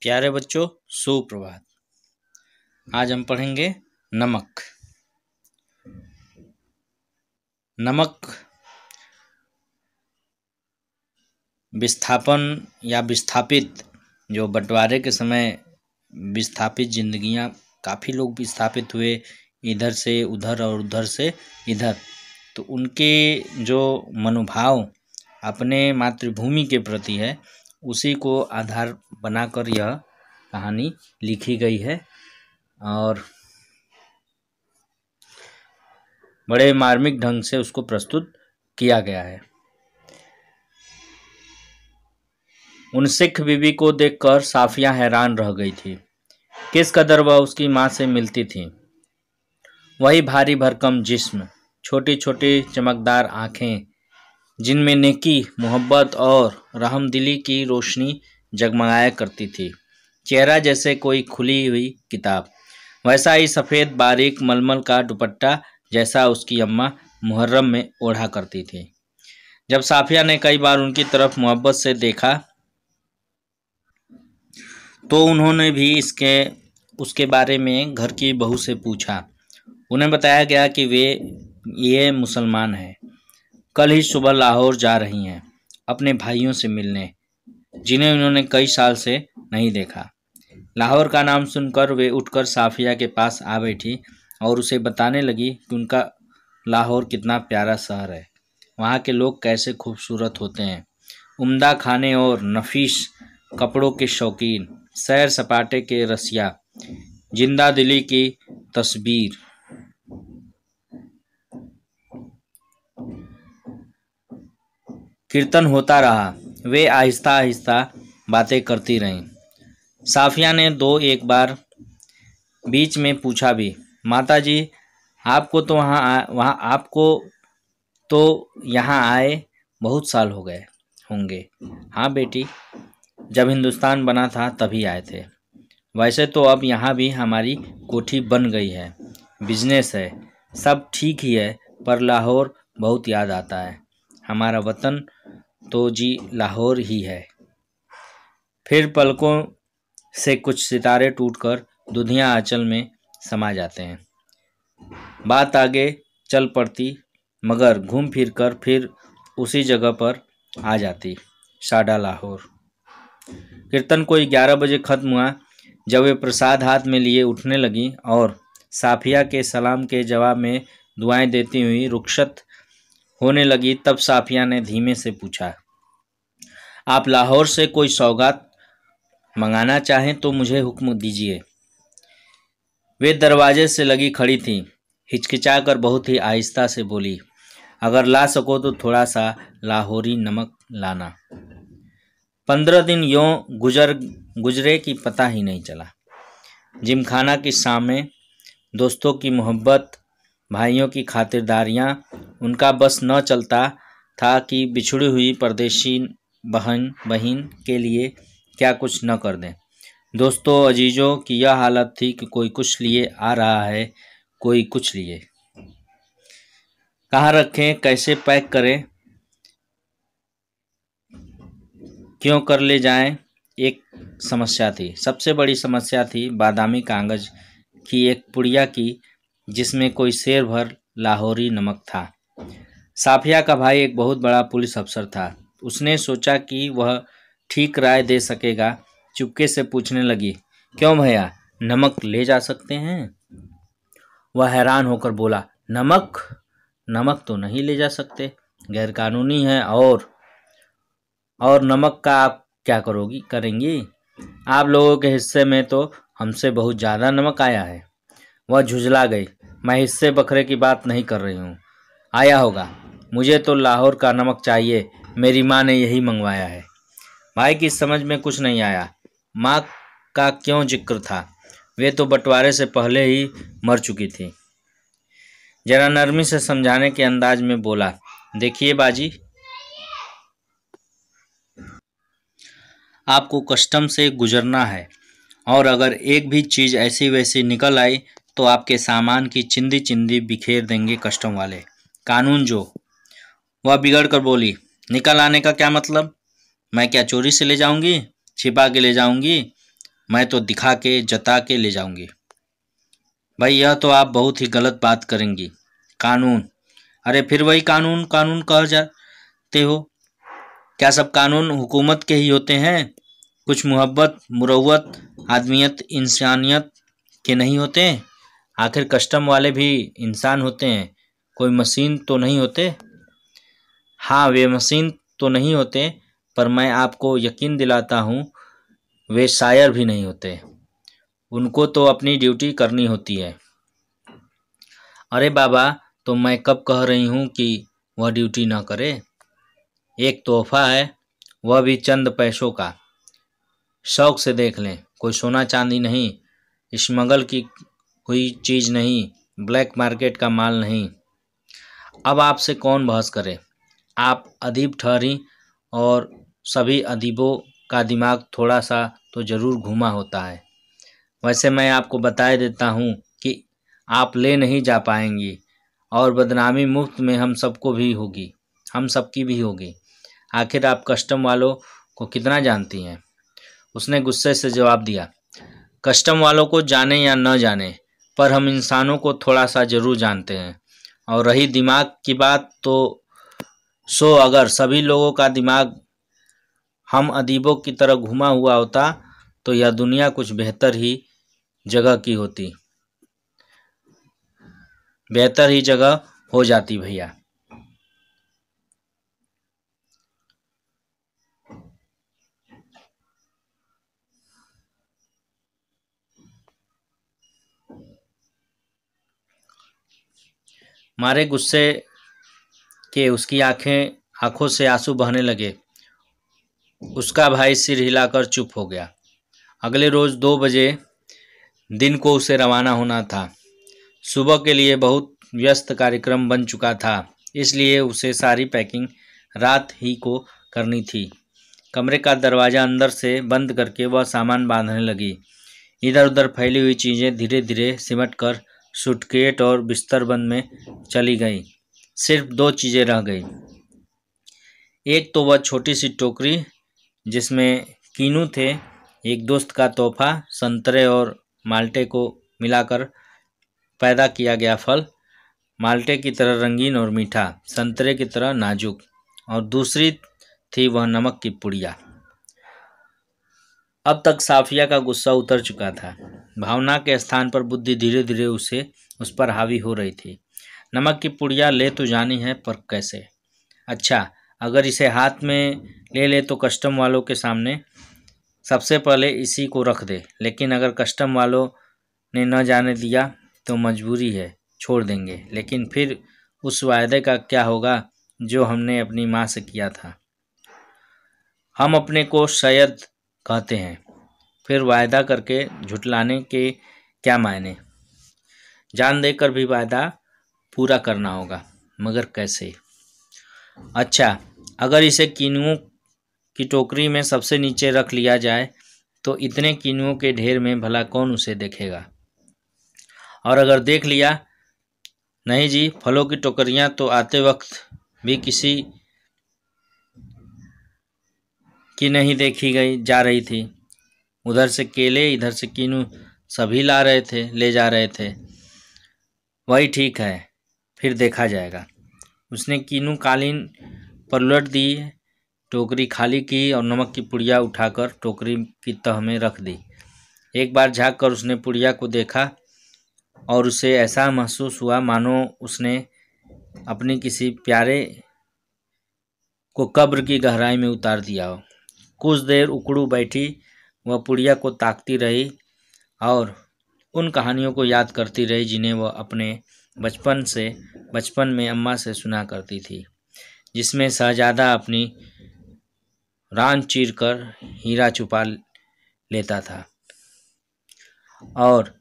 प्यारे बच्चों, सुप्रभात। आज हम पढ़ेंगे नमक। नमक विस्थापन या विस्थापित, जो बंटवारे के समय विस्थापित जिंदगियां, काफ़ी लोग विस्थापित हुए इधर से उधर और उधर से इधर, तो उनके जो मनोभाव अपने मातृभूमि के प्रति है, उसी को आधार बनाकर यह कहानी लिखी गई है और बड़े मार्मिक ढंग से उसको प्रस्तुत किया गया है। उन सिख बीबी को देखकर साफिया हैरान रह गई थी। किस कदर वह उसकी माँ से मिलती थी। वही भारी भरकम जिस्म, छोटी छोटी चमकदार आँखें जिनमें नेकी, मोहब्बत और रहमदिली की रोशनी जगमगाया करती थी। चेहरा जैसे कोई खुली हुई किताब, वैसा ही सफ़ेद बारीक मलमल का दुपट्टा जैसा उसकी अम्मा मुहर्रम में ओढ़ा करती थी। जब साफिया ने कई बार उनकी तरफ मोहब्बत से देखा तो उन्होंने भी उसके बारे में घर की बहू से पूछा। उन्हें बताया गया कि ये मुसलमान हैं, कल ही सुबह लाहौर जा रही हैं अपने भाइयों से मिलने, जिन्हें उन्होंने कई साल से नहीं देखा। लाहौर का नाम सुनकर वे उठकर साफिया के पास आ बैठी और उसे बताने लगी कि उनका लाहौर कितना प्यारा शहर है, वहाँ के लोग कैसे खूबसूरत होते हैं, उम्दा खाने और नफीस कपड़ों के शौकीन, सैर सपाटे के रसिया, जिंदा दिली की तस्वीर। कीर्तन होता रहा। वे आहिस्ता आहिस्ता बातें करती रहीं। साफिया ने दो एक बार बीच में पूछा भी, माता जी आपको तो यहाँ आए बहुत साल हो गए होंगे। हाँ बेटी, जब हिंदुस्तान बना था तभी आए थे। वैसे तो अब यहाँ भी हमारी कोठी बन गई है, बिजनेस है, सब ठीक ही है, पर लाहौर बहुत याद आता है। हमारा वतन तो जी लाहौर ही है। फिर पलकों से कुछ सितारे टूटकर दुधिया आंचल में समा जाते हैं। बात आगे चल पड़ती, मगर घूम फिर कर फिर उसी जगह पर आ जाती, साडा लाहौर। कीर्तन कोई 11 बजे खत्म हुआ। जब वे प्रसाद हाथ में लिए उठने लगी और साफिया के सलाम के जवाब में दुआएं देती हुई रुखसत होने लगी, तब साफिया ने धीमे से पूछा, आप लाहौर से कोई सौगात मंगाना चाहें तो मुझे हुक्म दीजिए। वे दरवाजे से लगी खड़ी थीं, हिचकिचाकर बहुत ही आहिस्ता से बोली, अगर ला सको तो थोड़ा सा लाहौरी नमक लाना। 15 दिन यों गुजरे कि पता ही नहीं चला। जिमखाना की शामें, दोस्तों की मोहब्बत, भाइयों की खातिरदारियाँ, उनका बस न चलता था कि बिछड़ी हुई परदेशी बहन के लिए क्या कुछ न कर दें। दोस्तों अजीजों की यह हालत थी कि कोई कुछ लिए आ रहा है, कोई कुछ लिए। कहाँ रखें, कैसे पैक करें, क्यों कर ले जाएं, एक समस्या थी। सबसे बड़ी समस्या थी बादामी कागज की एक पुड़िया की, जिसमें कोई शेर भर लाहौरी नमक था। साफिया का भाई एक बहुत बड़ा पुलिस अफसर था। उसने सोचा कि वह ठीक राय दे सकेगा। चुपके से पूछने लगी, क्यों भैया, नमक ले जा सकते हैं? वह हैरान होकर बोला, नमक तो नहीं ले जा सकते, गैरकानूनी है। और नमक का आप क्या करेंगी? आप लोगों के हिस्से में तो हमसे बहुत ज़्यादा नमक आया है। वह झुंझला गई, मैं हिस्से बखरे की बात नहीं कर रही हूँ। आया होगा, मुझे तो लाहौर का नमक चाहिए, मेरी माँ ने यही मंगवाया है। भाई की समझ में कुछ नहीं आया। माँ का क्यों जिक्र था, वे तो बंटवारे से पहले ही मर चुकी थी। जरा नरमी से समझाने के अंदाज में बोला, देखिए बाजी, आपको कस्टम से गुजरना है और अगर एक भी चीज़ ऐसी वैसी निकल आई तो आपके सामान की चिंदी चिंदी बिखेर देंगे कस्टम वाले। कानून जो। वह बिगड़ कर बोली, निकल आने का क्या मतलब? मैं क्या चोरी से ले जाऊंगी, छिपा के ले जाऊंगी? मैं तो दिखा के जता के ले जाऊंगी। भाई यह तो आप बहुत ही गलत बात करेंगी। कानून, अरे फिर वही कानून कानून कह जाते हो। क्या सब कानून हुकूमत के ही होते हैं? कुछ मोहब्बत, मुरव्वत, आदमियत, इंसानियत के नहीं होते? आखिर कस्टम वाले भी इंसान होते हैं, कोई मशीन तो नहीं होते। हाँ, वे मशीन तो नहीं होते, पर मैं आपको यकीन दिलाता हूँ वे शायर भी नहीं होते। उनको तो अपनी ड्यूटी करनी होती है। अरे बाबा, तो मैं कब कह रही हूँ कि वह ड्यूटी ना करे। एक तोहफा है, वह भी चंद पैसों का। शौक से देख लें, कोई सोना चांदी नहीं, स्मगल की हुई चीज़ नहीं, ब्लैक मार्केट का माल नहीं। अब आपसे कौन बहस करे। आप अदीब ठहरी, और सभी अदीबों का दिमाग थोड़ा सा तो ज़रूर घुमा होता है। वैसे मैं आपको बता देता हूँ कि आप ले नहीं जा पाएंगी, और बदनामी मुफ्त में हम सबको भी होगी, हम सबकी भी होगी। आखिर आप कस्टम वालों को कितना जानती हैं? उसने गुस्से से जवाब दिया, कस्टम वालों को जाने या न जाने, पर हम इंसानों को थोड़ा सा ज़रूर जानते हैं। और रही दिमाग की बात, तो अगर सभी लोगों का दिमाग हम अदीबों की तरह घुमा हुआ होता तो यह दुनिया कुछ बेहतर ही जगह की होती, बेहतर ही जगह हो जाती भैया। मारे गुस्से के उसकी आंखों से आंसू बहने लगे। उसका भाई सिर हिलाकर चुप हो गया। अगले रोज 2 बजे दिन को उसे रवाना होना था। सुबह के लिए बहुत व्यस्त कार्यक्रम बन चुका था, इसलिए उसे सारी पैकिंग रात ही को करनी थी। कमरे का दरवाज़ा अंदर से बंद करके वह सामान बांधने लगी। इधर उधर फैली हुई चीज़ें धीरे धीरे सिमट कर सूटकेस और बिस्तरबंद में चली गई। सिर्फ 2 चीज़ें रह गई। एक तो वह छोटी सी टोकरी जिसमें कीनू थे, एक दोस्त का तोहफा, संतरे और माल्टे को मिलाकर पैदा किया गया फल, माल्टे की तरह रंगीन और मीठा, संतरे की तरह नाजुक, और दूसरी थी वह नमक की पुड़िया। अब तक साफिया का गुस्सा उतर चुका था। भावना के स्थान पर बुद्धि धीरे धीरे उस पर हावी हो रही थी। नमक की पुड़िया ले तो जानी है, पर कैसे? अच्छा, अगर इसे हाथ में ले तो कस्टम वालों के सामने सबसे पहले इसी को रख दे, लेकिन अगर कस्टम वालों ने न जाने दिया तो मजबूरी है, छोड़ देंगे। लेकिन फिर उस वायदे का क्या होगा जो हमने अपनी माँ से किया था? हम अपने को शायद कहते हैं, फिर वायदा करके झुटलाने के क्या मायने? जान देकर भी वायदा पूरा करना होगा, मगर कैसे? अच्छा, अगर इसे कीनुओं की टोकरी में सबसे नीचे रख लिया जाए तो इतने कीनुओं के ढेर में भला कौन उसे देखेगा? और अगर देख लिया, नहीं जी, फलों की टोकरियां तो आते वक्त भी किसी की नहीं देखी गई जा रही थी। उधर से केले, इधर से कीनू, सभी ले जा रहे थे। वही ठीक है, फिर देखा जाएगा। उसने कीनू कालीन पर उलट दी, टोकरी खाली की और नमक की पुड़िया उठाकर टोकरी की तह में रख दी। एक बार झाँक कर उसने पुड़िया को देखा और उसे ऐसा महसूस हुआ मानो उसने अपनी किसी प्यारे को कब्र की गहराई में उतार दिया हो। कुछ देर उकड़ू बैठी वह पुड़िया को ताकती रही और उन कहानियों को याद करती रही जिन्हें वह अपने बचपन में अम्मा से सुना करती थी, जिसमें शहजादा अपनी रान चीर कर हीरा छुपा लेता था और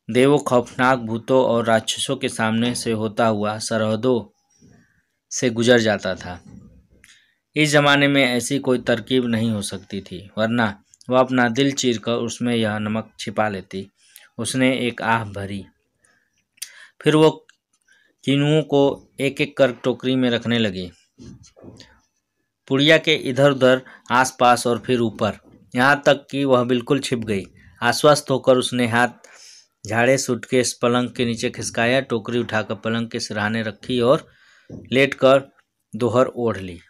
देवों, खौफनाक भूतों और राक्षसों के सामने से होता हुआ सरहदों से गुजर जाता था। इस जमाने में ऐसी कोई तरकीब नहीं हो सकती थी, वरना वह अपना दिल चीरकर उसमें यह नमक छिपा लेती। उसने एक आह भरी। फिर वो कीनुओं को एक एक कर टोकरी में रखने लगी, पुड़िया के इधर उधर, आसपास और फिर ऊपर। यहाँ तक कि वह बिल्कुल छिप गई। आश्वस्त होकर उसने हाथ झाड़े, सूटकेस पलंग के नीचे खिसकाया, टोकरी उठाकर पलंग के सिरहाने रखी और लेटकर दोहर ओढ़ ली।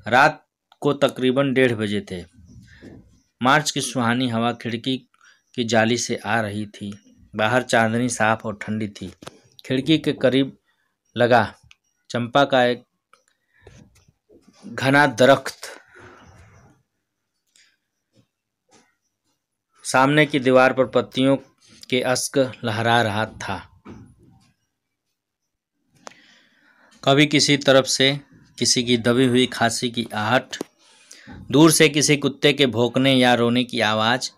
रात को तकरीबन 1:30 बजे थे। मार्च की सुहानी हवा खिड़की की जाली से आ रही थी। बाहर चांदनी साफ और ठंडी थी। खिड़की के करीब लगा चंपा का एक घना दरख्त सामने की दीवार पर पत्तियों के अश्क लहरा रहा था। कभी किसी तरफ से किसी की दबी हुई खांसी की आहट, दूर से किसी कुत्ते के भौंकने या रोने की आवाज़,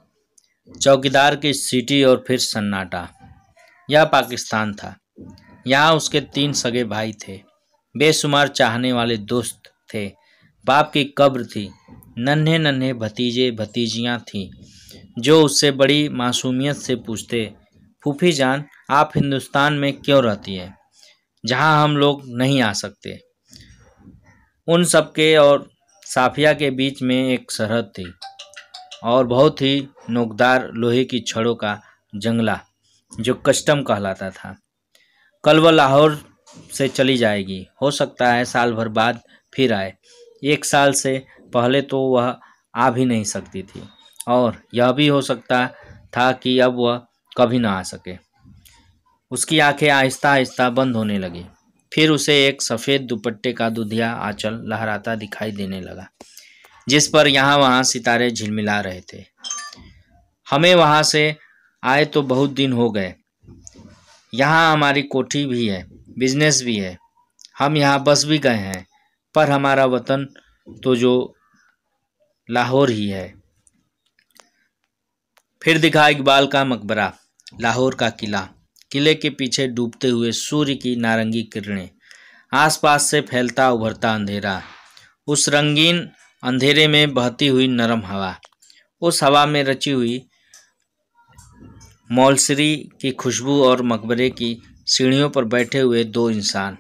चौकीदार की सीटी और फिर सन्नाटा। यह पाकिस्तान था। यहाँ उसके 3 सगे भाई थे। बेशुमार चाहने वाले दोस्त थे। बाप की कब्र थी। नन्हे नन्हे भतीजे भतीजियाँ थीं जो उससे बड़ी मासूमियत से पूछते, फूफी जान आप हिंदुस्तान में क्यों रहती हैं, जहाँ हम लोग नहीं आ सकते। उन सबके और साफिया के बीच में एक सरहद थी और बहुत ही नोकदार लोहे की छड़ों का जंगला जो कस्टम कहलाता था। कल वह लाहौर से चली जाएगी। हो सकता है साल भर बाद फिर आए। 1 साल से पहले तो वह आ भी नहीं सकती थी और यह भी हो सकता था कि अब वह कभी न आ सके। उसकी आंखें आहिस्ता आहिस्ता बंद होने लगी। फिर उसे एक सफ़ेद दुपट्टे का दुधिया आंचल लहराता दिखाई देने लगा, जिस पर यहाँ वहाँ सितारे झिलमिला रहे थे। हमें वहाँ से आए तो बहुत दिन हो गए। यहाँ हमारी कोठी भी है, बिजनेस भी है। हम यहाँ बस भी गए हैं, पर हमारा वतन तो जो लाहौर ही है। फिर दिखा इकबाल का मकबरा, लाहौर का किला, किले के पीछे डूबते हुए सूर्य की नारंगी किरणें, आसपास से फैलता उभरता अंधेरा, उस रंगीन अंधेरे में बहती हुई नरम हवा, उस हवा में रची हुई मौलसरी की खुशबू और मकबरे की सीढ़ियों पर बैठे हुए 2 इंसान,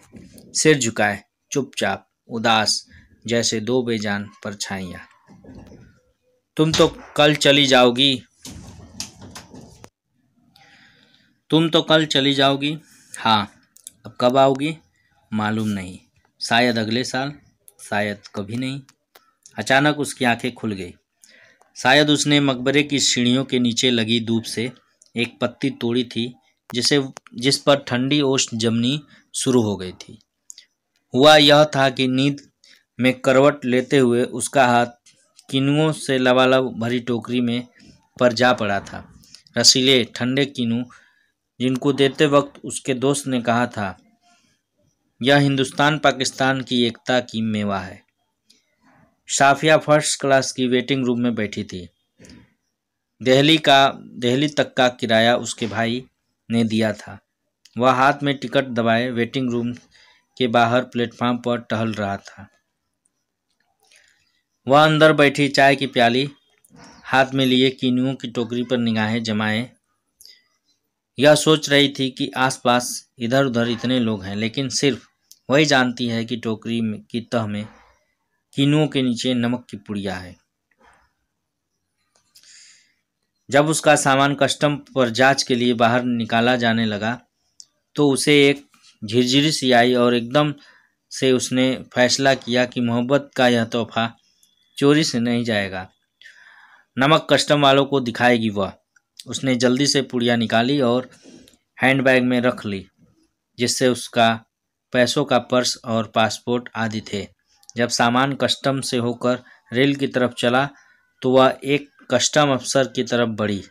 सिर झुकाए, चुपचाप, उदास, जैसे 2 बेजान परछाइयाँ। तुम तो कल चली जाओगी। हाँ, अब कब आओगी मालूम नहीं, शायद अगले साल, शायद कभी नहीं। अचानक उसकी आंखें खुल गई। शायद उसने मकबरे की सीढ़ियों के नीचे लगी धूप से एक पत्ती तोड़ी थी जिस पर ठंडी ओस जमनी शुरू हो गई थी। हुआ यह था कि नींद में करवट लेते हुए उसका हाथ किनुओं से लबालब भरी टोकरी में पर जा पड़ा था। रसीले ठंडे किनु जिनको देते वक्त उसके दोस्त ने कहा था, यह हिंदुस्तान पाकिस्तान की एकता की मेवा है। साफिया फर्स्ट क्लास की वेटिंग रूम में बैठी थी। दिल्ली तक का किराया उसके भाई ने दिया था। वह हाथ में टिकट दबाए वेटिंग रूम के बाहर प्लेटफार्म पर टहल रहा था। वह अंदर बैठी चाय की प्याली हाथ में लिए किनुओं की टोकरी पर निगाहें जमाए यह सोच रही थी कि आसपास इधर उधर इतने लोग हैं, लेकिन सिर्फ वही जानती है कि टोकरी की तह में किनुओं के नीचे नमक की पुड़िया है। जब उसका सामान कस्टम पर जांच के लिए बाहर निकाला जाने लगा तो उसे एक झिरझिरी सी आई और एकदम से उसने फैसला किया कि मोहब्बत का यह तोहफा चोरी से नहीं जाएगा। नमक कस्टम वालों को दिखाएगी वह। उसने जल्दी से पुड़िया निकाली और हैंडबैग में रख ली, जिससे उसका पैसों का पर्स और पासपोर्ट आदि थे। जब सामान कस्टम से होकर रेल की तरफ चला तो वह एक कस्टम अफसर की तरफ बढ़ी।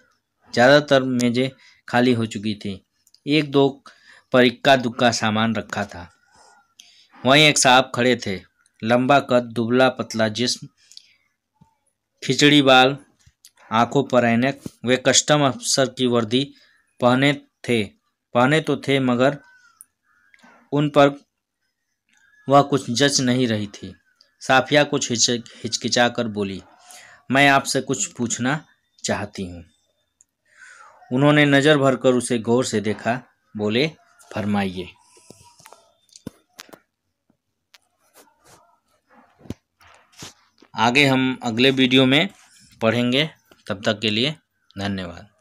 ज़्यादातर मेज़ें खाली हो चुकी थी। 1-2 पर इक्का दुक्का सामान रखा था। वहीं एक साहब खड़े थे, लंबा कद, दुबला पतला जिस्म, खिचड़ी बाल, आंखों पर ऐनक। वे कस्टम अफसर की वर्दी पहने तो थे मगर उन पर वह कुछ जच नहीं रही थी। साफिया कुछ हिचकिचा कर बोली, मैं आपसे कुछ पूछना चाहती हूँ। उन्होंने नज़र भरकर उसे गौर से देखा। बोले, फरमाइए। आगे हम अगले वीडियो में पढ़ेंगे। तब तक के लिए धन्यवाद।